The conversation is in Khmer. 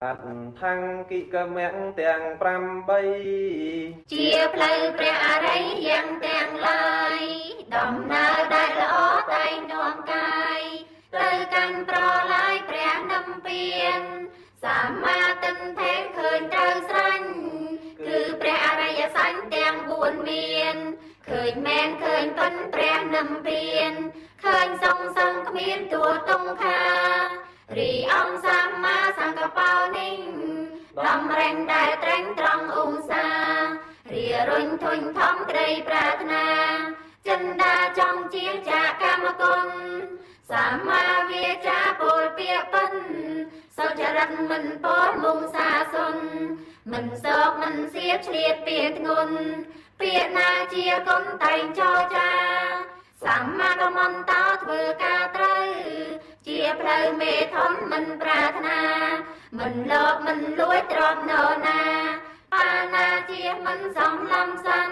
អត់ថាំងគិកមៈទាំង8ជាផ្លូវព្រះអរិយយ៉ាងទាំងឡាយដំណើរដែលល្អតែងនាំកាយទៅកាន់ប្រឡាយព្រះនិព្វានសម្មាទិដ្ឋិឃើញត្រូវស្រាញ់គឺព្រះអរិយសញ្ញទាំង4មានឃើញមែនឃើញពិនព្រះនិព្វានឃើញសង្សឹងគ្មានទួទងខារីអង្គសម្មាសង្កបោនេះបំរែងដែលត្រែងត្រង់ឧស្សារារុញធុញធំក្តីប្រាថ្នាចិន្តាចំជាចាកម្មគុណសម្មាវាចាពលពាក្យពិនសុចរិតមិនពោលមុងសាសុនមិនសោកមិនសៀតឆ្លៀតពាក្យធ្ងន់ពាក្យណាជាគុណតែងចរចាសម្មាកមន្តោធ្វើការត្រូវជាផ្លូវមេធនមិនប្រាថ្នាមិនលោកមិនលួចទ្រព្យនរណាបាណាជាមិនសំឡំសិន